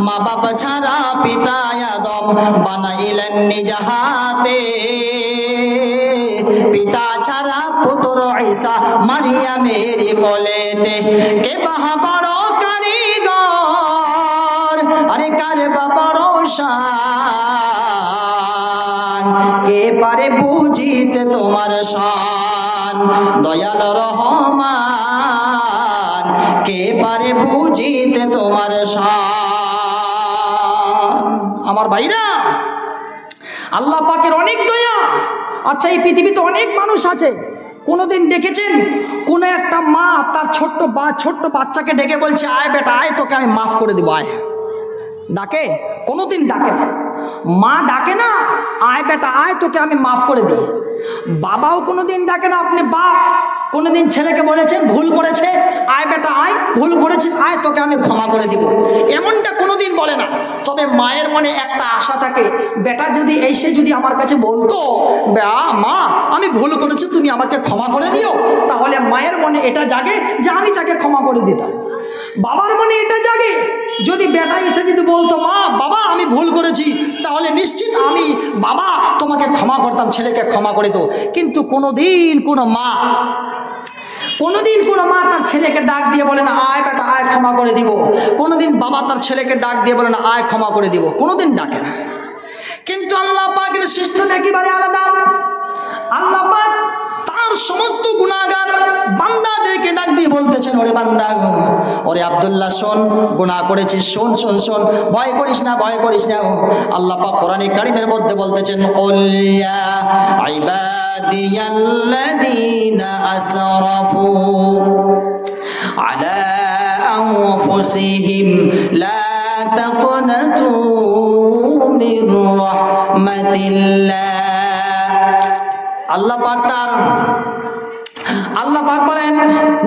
মা বাবা ছাড়া পিতা আদম বানাইলেন নিজ হাতে, পিতা ছাড়া পুত্র ঈসা মারিয়ামের কোলেতে। কে বাহা বড় কারিগর, আরে কার বড় শান, কে পারে বুঝিতে তোমার শান, দয়াল রহমান কে পারে বুঝিতে তোমার শান। আমার ভাইরা, আল্লাহ পাকের অনেক দয়া। আচ্ছা, এই পৃথিবীতে অনেক মানুষ আছে, কোনোদিন দেখেছেন কোন একটা মা তার ছোট্ট বাচ্চাকে ডেকে বলছে আয় বেটা আয়, তোকে আমি মাফ করে দিব, আয়? ডাকে? কোনোদিন ডাকে না। মা ডাকে না আয় বেটা আয়, তোকে আমি মাফ করে দিই। বাবাও কোনোদিন ডাকে না। আপনি বাপ কোনোদিন ছেলেকে বলেছেন ভুল করেছে, আয় বেটা আয়, ভুল করেছিস আয়, তোকে আমি ক্ষমা করে দিব, এমনটা কোনোদিন বলে না। তবে মায়ের মনে একটা আশা থাকে, বেটা যদি এসে যদি আমার কাছে বলতো মা আমি ভুল করেছি তুমি আমাকে ক্ষমা করে দিও, তাহলে মায়ের মনে এটা জাগে যে আমি তাকে ক্ষমা করে দিতাম। বাবার মনে এটা জাগে, যদি বেটা এসে যদি বলতো মা বাবা আমি ভুল করেছি, তাহলে নিশ্চিত আমি বাবা তোমাকে ক্ষমা করতাম, ছেলেকে ক্ষমা করে তো। কিন্তু কোনোদিন কোনো মা তার ছেলেকে ডাক দিয়ে বলে না আয় বেটা আয় ক্ষমা করে দিব। কোনোদিন বাবা তার ছেলেকে ডাক দিয়ে বলে না আয় ক্ষমা করে দিব, কোনোদিন ডাকে না। কিন্তু আল্লাহ পাকের সিস্টেম একেবারে আলাদা। আল্লাহ পাক তার সমস্ত গুনাহগার বান্দাদেরকে ডাক দিয়ে বলতেছেন, ওরে বান্দা, ওরে আব্দুল্লাহ শোন, গুনাহ করেছিস, শোন শোন শোন, ভয় করিস না, ভয় করিস না। আল্লাহ পাক কোরআনে কারীমের মধ্যে বলতেছেন, কুল ইয়া ইবাদিয়াল্লাযীনা আসরাফু আলা আনফুসিহিম লা তাকনাতু মির রাহমাতিল্লাহ। আল্লাহ পাক বলেন,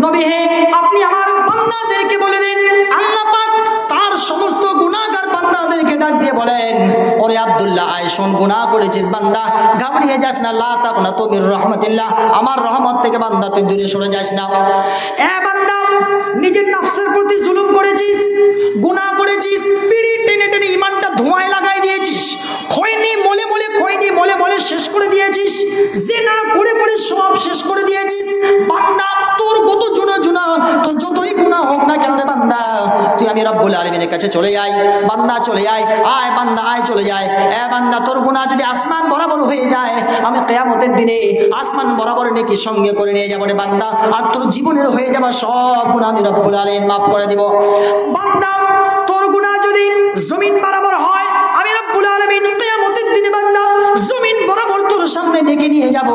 নবী হে আপনি আমার বান্দাদেরকে বলে দিন, আল্লাহ পাক তার সমস্ত গুনাহগার বান্দাদেরকে ডাক দিয়ে বলেন, ওরে আব্দুল্লাহ আয় শোন, গুনাহ করেছিস বান্দা, ঘাবড়িয়ে যাস না, লা তাকনাতু মির রাহমাতিল্লাহ, আমার রহমত থেকে বান্দা তুই দূরে সরে যাস না। এ বান্দা, নিজের নফসের প্রতি জুলুম করেছিস, গুনাহ করেছিস, বিড়ি টেনে টেনে ঈমানটা ধোঁয়ায় লাগাই দিয়েছিস, খৈনি মলে মলে শেষ করে দিয়েছিস, জিনা করে করে সব শেষ করে দিয়েছিস। বান্দা তোর কত জুনা তোর যতই গুনাহ হোক না কেন রে বান্দা, তুই আমি রব্বুল আলামিনের কাছে চলে আয়। বান্দা চলে আয়, আয় বান্দা আয়, চলে যায়। এ বান্দা, তোর গুনাহ যদি আসমান বরাবর হয়ে যায়, আমি কিয়ামতের দিনে আসমান বরাবর নেকি সঙ্গে করে নিয়ে যাব রে বান্দা, আর তোর জীবনের হয়ে যাবার সব গুনাহ আমি রব্বুল আলামিন মাফ করে দিব। বান্দা, তোর গুনাহ যদি জমিন বরাবর হয়, আমি রব্বুল আলামিন কিয়ামতের দিনে বান্দা জমিন বরাবর তোর সামনে ডেকে নিয়ে যাব,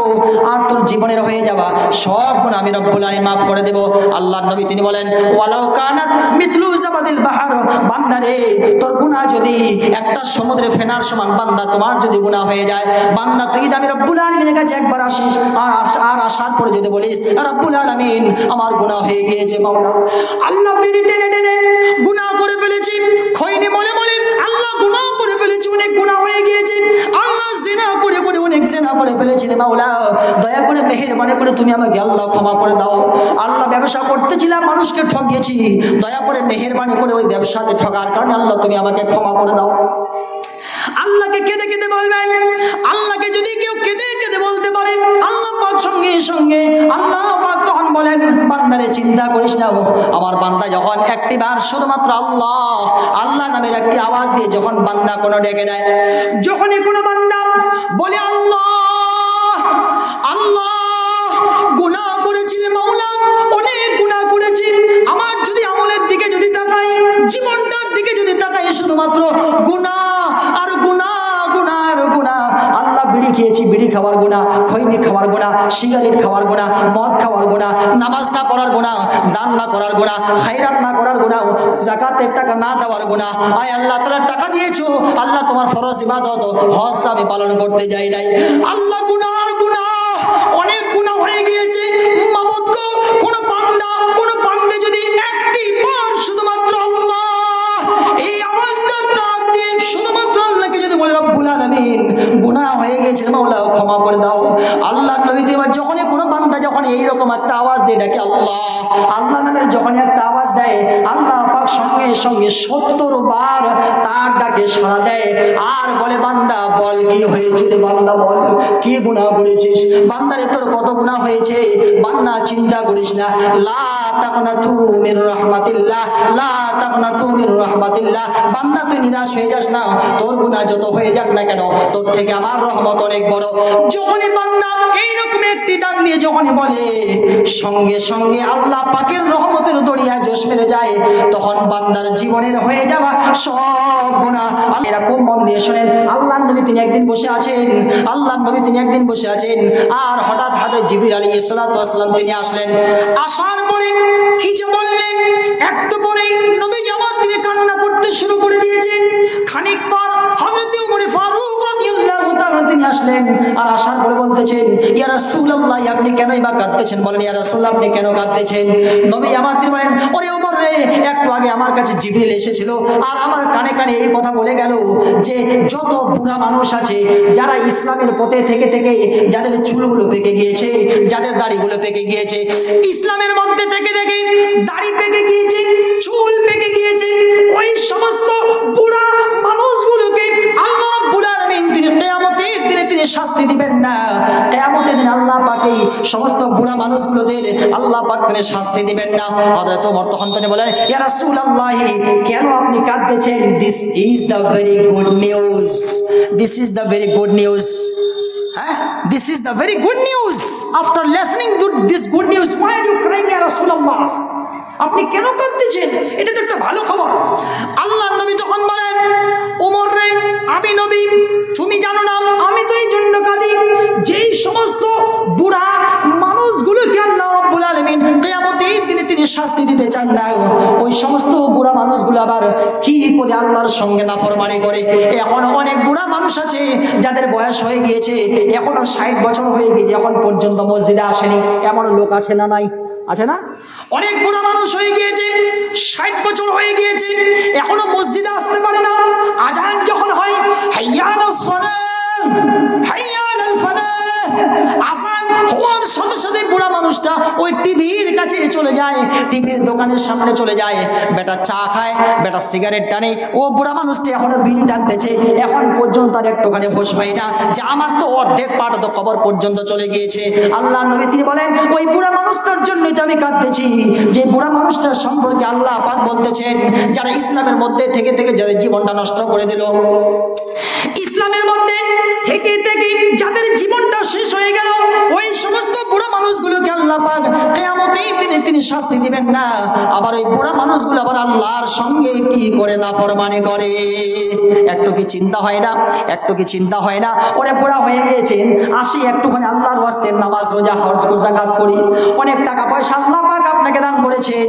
আর তোর জীবনের হয়ে যাবা সব গুনাহ আমি রব্বুল আলামিন মাফ করে দেব। আল্লাহর নবী তিনি বলেন, ওয়ালাউ কানাত মিথলু জাবাদিল বাহর, বান্দা রে তোর গুনাহ যদি একটা সমুদ্রে ফেনার সমান বান্দা তোমার যদি গুনাহ হয়ে যায়, বান্দা তুই যদি আমি রব্বুল আলামিনের কাছে একবার আসিস, আর আসার পরে যদি বলিস রব্বুল আলামিন আমার গুনাহ হয়ে গিয়েছে মাওলা, আল্লাহ বিড়ি টেনে টেনে গুনাহ করে ফেলেছি, খৈনি মলে আল্লাহ গুনাহ করে ফেলেছি, অনেক গুনাহ হয়ে গিয়েছে, আল্লাহ জিনা করে অনেক জিনা করে ফেলেছি রে মাওলা, দয়া করে মেহেরবানি করে তুমি আমাকে আল্লাহ ক্ষমা করে দাও। আল্লাহ ব্যবসা করতেছিলাম, মানুষকে ঠকিয়েছি, দয়া করে মেহেরবানি করে ওই ব্যবসাতে ঠকার কারণে আল্লাহ তুমি আমাকে ক্ষমা করে দাও। আল্লাহকে কেঁদে কেঁদে বলবেন। আল্লাহকে যদি কেউ কেঁদে কেঁদে বলতে পারেন, আল্লাহ পাক সঙ্গে সঙ্গে আল্লাহ পাক তখন বলেন, বান্দারে চিন্তা করিস না, আমার বান্দা যখন একটিবার শুধুমাত্র আল্লাহ আল্লাহ নামের একটি আওয়াজ দিয়ে যখন বান্দা কোনো ডেকে নেয়, যখনই কোনো বান্দা বলে আল্লাহ আল্লাহ, গুনাহ করেছি রে মাওলা, অনেক গুনাহ করেছি, আমার যদি আমলের দিকে যদি তাকাই, জীবনটার দিকে যদি তাকাই, শুধুমাত্র গুনাহ আর গুনাহ, গুনাহ আর গুনাহ। আল্লাহ বিড়ি খেয়েছি, বিড়ি খাওয়ার গুনাহ, খৈনি খাওয়ার গুনাহ, সিগারেট খাওয়ার গুনাহ, মদ খাওয়ার গুনাহ, নামাজ না পড়ার গুনাহ, দান না করার গুনাহ, খায়রাত না করার গুনাহ, যাকাতের টাকা না দেওয়ার গুনাহ। আয় আল্লাহ তাআলা টাকা দিয়েছো, আল্লাহ তোমার ফরজ ইবাদত হজটা আমি পালন করতে যাই নাই, আল্লাহ গুনাহ আর গুনাহ, অনেক গুনাহ হয়ে গিয়েছে। মাবুদ গো, কোন বান্দা যদি একটি বার শুধুমাত্র আল্লাহ এই আওয়াজটা ডাক দিয়ে শুধুমাত্র আল্লাহকে যদি বলে রব্বুল আলামিন গুনাহ হয়ে গেছে মাওলা ক্ষমা করে দাও, আল্লাহ নবী যখনই কোনো বান্দা যখন এইরকম একটা আওয়াজ দিয়ে ডাকে আল্লাহ আল্লাহ নামের যখন একটা আওয়াজ দেয় আল্লাহ পাক সঙ্গে সঙ্গে 70 বার তার ডাকে সাড়া দেয় আর বলে বান্দা বল কি হয়েছে রে বান্দা বল কি গুনাহ করেছিস বান্দারে তোর কত গুনাহ হয়েছে বান্দা চিন্তা করিস না লা তাকনাতু মির রাহমাতিল্লাহ লা তাকনাতু মির রাহমাতিল্লাহ বান্দা তুই নিরাশ হয়ে যাস না তোর গুনাহ যত হয়ে যাক না কেন তোর থেকে আমার রহমত অনেক বড় যখনই বান্দা এইরকম একটি ডাক নিয়ে যখনই বলে সঙ্গে সঙ্গে আল্লাহ পাকের রহমতের দরিয়া জোশ মেরে যায় তখন বান্দার জীবনের হয়ে যাওয়া সব গুনাহ এরকম মন দিয়ে শোনেন আল্লাহর নবী তিনি একদিন বসে আছেন আল্লাহর নবী তিনি একদিন বসে আছেন আর হঠাৎ হযরত জিবরিল আলাইহিস সালাতু ওয়াস সালাম তিনি আসলেন আসার পরে কি যে বললেন একটু পরেই নবী জামাত তিনি কান্না করতে শুরু করে দিয়েছেন খানিক পর হযরত ওমর ফারুক রাদিয়াল্লাহু তাআলা তিনি আসলেন আর আসার পরে বলতেছেন ইয়া রাসূলুল্লাহ আপনি কেনই বা কাঁদতেছেন বলেন ইয়া রাসূলুল্লাহ আপনি কেন কাঁদতেছেন নবী জামাত তিনি বলেন ওরে ওমর রে একটু আগে আমার কাছে জিবরিল এসেছিল আর আমার কানে কানে এই কথা বলে গেল যে যত বুড়া মানুষ আছে যারা ইসলামের পথে থেকে থেকে যাদের চুলগুলো পেকে গিয়েছে যাদের দাড়িগুলো পেকে গিয়েছে ইসলামের মধ্যে থেকে থেকে দাড়ি পেকে গিয়েছে চুল পেকে গিয়েছে ওই সমস্ত বুড়া মানুষগুলোকে আল্লাহ রাব্বুল আলামিন তিনি কিয়ামতের দিনে তিনি শাস্তি দিবেন না কিয়ামতের দিন আল্লাহ পাকই সমস্ত বুড়া মানুষগুলোদের আল্লাহ পাক তিনি শাস্তি দিবেন না হযরত ওমর তখন তিনি বলেন ইয়া রাসূলুল্লাহ কেন আপনি কাঁদতেছেন this is the very good news this is the very good news this is the very good news after listening to this good news why are you crying ya rasulullah আপনি কেন কাঁদতেছেন এটা তো একটা ভালো খবর আল্লাহর নবী তখন বলেন ওমর রে আমি নবী তুমি জানো না আমি তো এই জন্য কাঁদি যেই সমস্ত বুড়া মানুষগুলোকে আল্লাহ রাব্বুল আলামিন কিয়ামতের দিনে তিনি শাস্তি দিতে চান না ওই সমস্ত বুড়া মানুষগুলো আবার কি করে আল্লাহর সঙ্গে নাফরমানি করে এখন অনেক বুড়া মানুষ আছে যাদের বয়স হয়ে গিয়েছে এখনো 60 বছর হয়ে গেছে এখন পর্যন্ত মসজিদে আসেনি এমন লোক আছে না নাই আছে না অনেক বুড়া মানুষ হয়ে গিয়েছে 60 বছর হয়ে গিয়েছে এখনো মসজিদে আসতে পারে না আজান যখন হয় হাইয়া আলাস সালাহ হাইয়া আলাল ফালাহ আজান হওয়ার সাথে সাথে বুড়া মানুষটা ওই টিভির কাছে চলে যায় টিভির দোকানের সামনে চলে যায় বেটা চা খায় বেটা সিগারেট টানে ও বুড়া মানুষটা এখনো বিড়ি টানতেছে এখন পর্যন্ত তার একটুখানি হোশ হয় না যে আমার তো অর্ধেক পাট তো কবর পর্যন্ত চলে গিয়েছে আল্লাহ নবী তিনি বলেন ওই বুড়া মানুষটার জন্যই তো আমি কাঁদতেছি যে বুড়া মানুষটার সম্পর্কে আল্লাহ পাক বলতেছেন যারা ইসলামের মধ্যে থেকে থেকে যাদের জীবনটা নষ্ট করে দিল ইসলামের মধ্যে থেকে থেকে যাদের জীবনটা শেষ হয়ে গেল ওই সমস্ত বুড়া মানুষগুলোকে আল্লাহ পাক কিয়ামতের দিনে তিনি শাস্তি দিবেন না আবার ওই বুড়া মানুষগুলো আবার আল্লাহর সঙ্গে কি করে নাফরমানি করে একটু কি চিন্তা হয় না একটু কি চিন্তা হয় না ওরে বুড়া হয়ে গিয়েছেন আসি একটুখানি আল্লাহর ওয়াস্তে নামাজ রোজা হজ যাকাত করি অনেক টাকা পয়সা আল্লাহ পাক আপনাকে দান করেছেন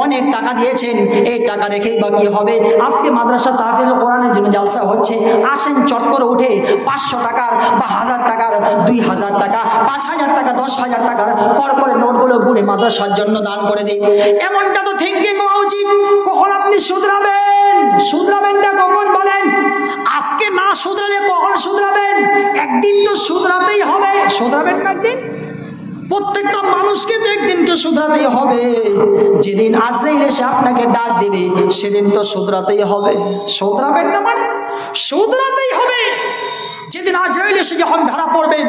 অনেক টাকা দিয়েছেন এই টাকা রেখেই বা কি হবে আজকে মাদ্রাসা তাহফিজুল কোরআনের জন্য জালসা হচ্ছে আসেন চট করে উঠে 500 টাকার বা 1000 টাকার 2000 টাকা 5000 টাকা 10,000 টাকার করে নোটগুলো গুনে মাদ্রাসার জন্য দান করে দিই এমনটা তো থিঙ্কিং হওয়া উচিত কখন আপনি শুধরাবেনটা কখন বলেন আজকে না শুধরালে কখন শুধরাবেন একদিন তো শুধরাতেই হবে শুধরাবেন না একদিন প্রত্যেকটা মানুষকে তো একদিন তো শুধরাতেই হবে যেদিন আজরাইল এসে আপনাকে ডাক দিবে সেদিন তো শুধরাতেই হবে শুধরাবেন না মানে শুধরাতেই হবে যেদিন আজরাইল এসে যখন ধরা পড়বেন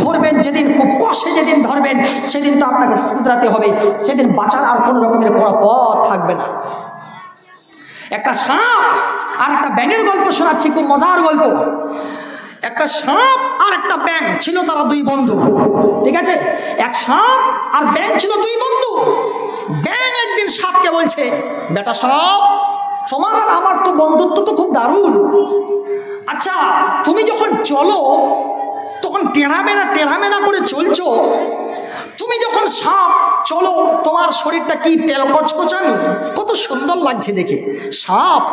ধরবেন যেদিন খুব কষ্টে যেদিন ধরবেন সেদিন তো আপনাকে শুধরাতে হবে সেদিন বাঁচার আর কোনো রকমের কোনো পথ থাকবে না একটা সাপ আর একটা ব্যাঙের গল্প শোনাচ্ছি খুব মজার গল্প একটা সাপ আর একটা ব্যাঙ ছিল তারা দুই বন্ধু ঠিক আছে এক সাপ আর ব্যাঙ ছিল দুই বন্ধু ব্যাঙ একদিন সাপকে বলছে বেটা সাপ তোমার আর আমার তো বন্ধুত্ব তো খুব দারুণ আচ্ছা তুমি যখন চলো তখন টেরামেরা করে চলছো তুমি যখন সাপ চলো তোমার শরীরটা কি তেল কচকচানি কত সুন্দর লাগছে দেখে সাপ